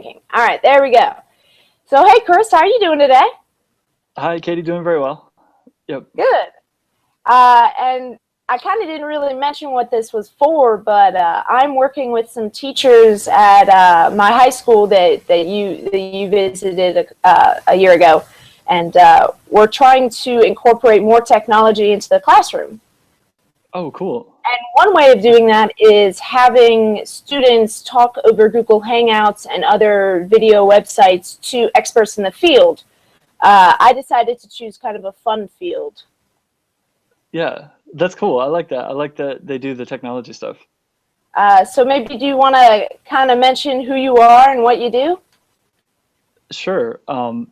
All right, there we go. So, hey, Chris, how are you doing today? Hi, Katie. Doing very well. Yep. Good. And I kind of didn't really mention what this was for, but I'm working with some teachers at my high school that you visited a year ago, and we're trying to incorporate more technology into the classroom. Oh, cool. And one way of doing that is having students talk over Google Hangouts and other video websites to experts in the field. I decided to choose kind of a fun field. Yeah, that's cool. I like that. I like that they do the technology stuff. So maybe do you want to kind of mention who you are and what you do? Sure.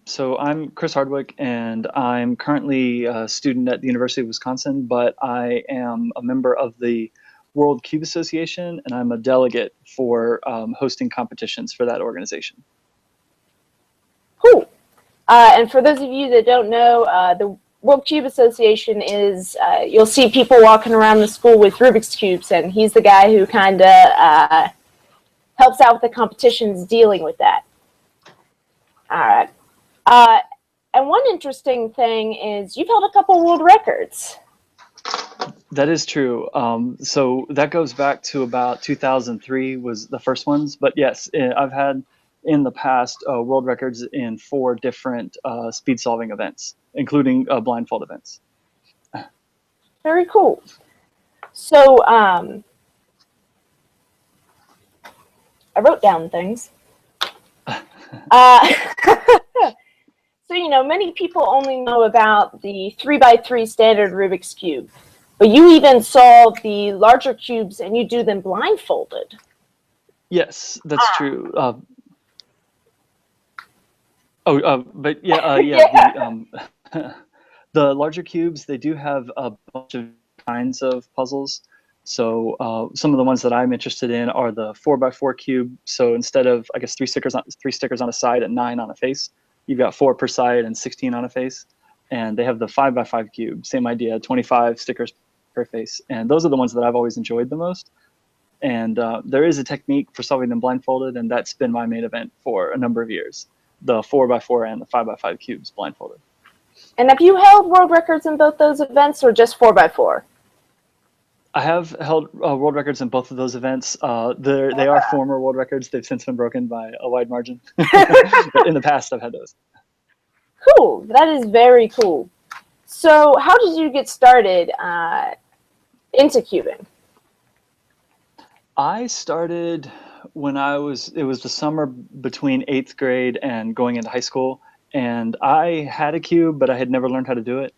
So I'm Chris Hardwick, and I'm currently a student at the University of Wisconsin, but I am a member of the World Cube Association, and I'm a delegate for hosting competitions for that organization. Cool. And for those of you that don't know, the World Cube Association is, you'll see people walking around the school with Rubik's Cubes, and he's the guy who kind of helps out with the competitions dealing with that. All right. Uh, and one interesting thing is you've held a couple world records. That is true. So that goes back to about 2003 was the first ones. But yes, I've had in the past world records in 4 different speed solving events, including blindfold events. Very cool. So I wrote down things. Uh, so, many people only know about the 3x3 standard Rubik's Cube, but you even solve the larger cubes and you do them blindfolded. Yes, that's true. But yeah, Yeah. the larger cubes, they do have a bunch of kinds of puzzles. So some of the ones that I'm interested in are the 4x4 cube. So instead of, I guess, three stickers on a side and 9 on a face, you've got 4 per side and 16 on a face. And they have the 5x5 cube, same idea, 25 stickers per face. And those are the ones that I've always enjoyed the most. And there is a technique for solving them blindfolded, and that's been my main event for a number of years. The 4x4 and the 5x5 cubes blindfolded. And have you held world records in both those events or just 4x4? I have held world records in both of those events. They are former world records. They've since been broken by a wide margin. But in the past, I've had those. Cool. That is very cool. So how did you get started into cubing? I started when it was the summer between 8th grade and going into high school. And I had a cube, but I had never learned how to do it.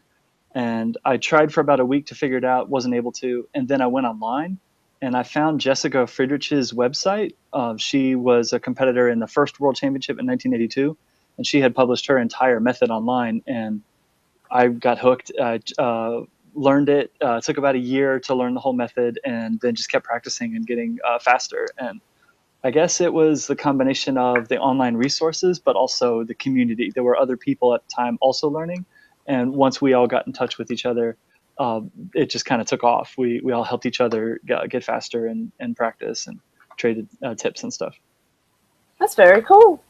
And I tried for about a week to figure it out, wasn't able to. And then I went online and I found Jessica Friedrich's website. She was a competitor in the first World Championship in 1982, and she had published her entire method online. And I got hooked. I learned it. It took about a year to learn the whole method, and then just kept practicing and getting faster. And I guess it was the combination of the online resources, but also the community. There were other people at the time also learning. And once we all got in touch with each other, it just kind of took off. We all helped each other get faster and practice and traded tips and stuff. That's very cool.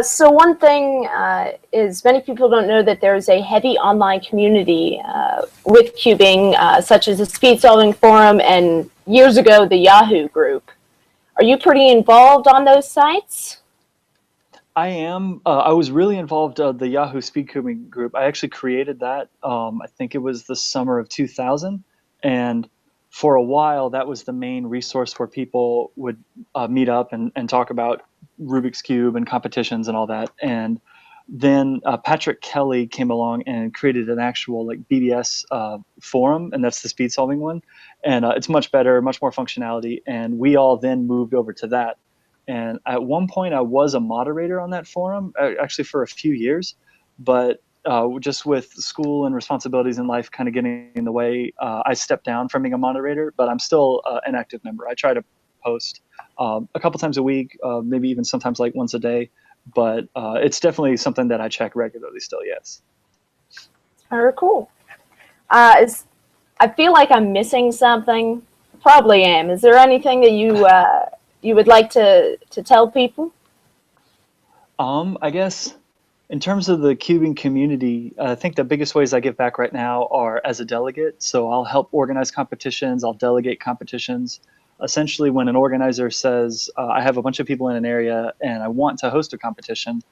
So one thing is many people don't know that there's a heavy online community with cubing, such as the Speed Solving Forum and years ago the Yahoo group. Are you pretty involved on those sites? I am. I was really involved the Yahoo Speed Cubing group. I actually created that. I think it was the summer of 2000, and for a while that was the main resource where people would meet up and talk about Rubik's Cube and competitions and all that. And then Patrick Kelly came along and created an actual like BBS forum, and that's the speed solving one. And it's much better, much more functionality. And we all then moved over to that. And at one point, I was a moderator on that forum, actually for a few years, but just with school and responsibilities in life kind of getting in the way, I stepped down from being a moderator, but I'm still an active member. I try to post a couple times a week, maybe even sometimes like once a day, but it's definitely something that I check regularly still, yes. Very cool. I feel like I'm missing something. Probably am. Is there anything that you would like to tell people? I guess in terms of the cubing community, I think the biggest ways I give back right now are as a delegate. So I'll help organize competitions, I'll delegate competitions. Essentially, when an organizer says, I have a bunch of people in an area and I want to host a competition,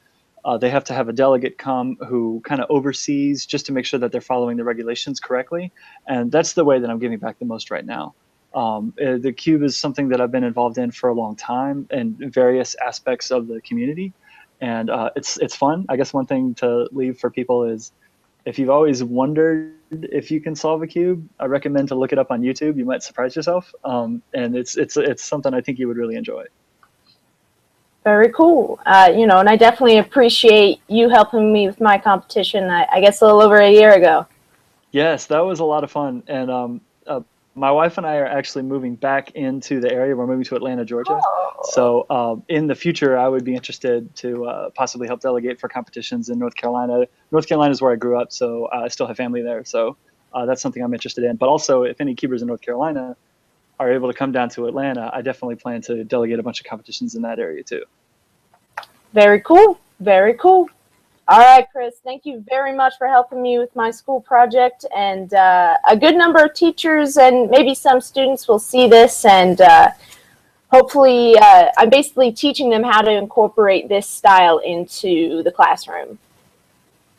they have to have a delegate come who kind of oversees just to make sure that they're following the regulations correctly. And that's the way that I'm giving back the most right now. The Cube is something that I've been involved in for a long time in various aspects of the community. And it's fun. I guess one thing to leave for people is if you've always wondered if you can solve a cube, I recommend to look it up on YouTube. You might surprise yourself. And it's something I think you would really enjoy. Very cool. And I definitely appreciate you helping me with my competition, I guess a little over a year ago. Yes, that was a lot of fun. And my wife and I are actually moving back into the area. We're moving to Atlanta, Georgia. Oh. So in the future, I would be interested to possibly help delegate for competitions in North Carolina. North Carolina is where I grew up, so I still have family there. So that's something I'm interested in. But also, if any cubers in North Carolina are able to come down to Atlanta, I definitely plan to delegate a bunch of competitions in that area too. Very cool. Very cool. All right, Chris, thank you very much for helping me with my school project. And a good number of teachers and maybe some students will see this, and hopefully I'm basically teaching them how to incorporate this style into the classroom.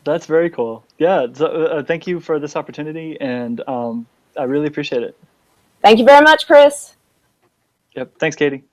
That's very cool. Yeah, so, thank you for this opportunity, and I really appreciate it. Thank you very much, Chris. Yep, thanks, Katie.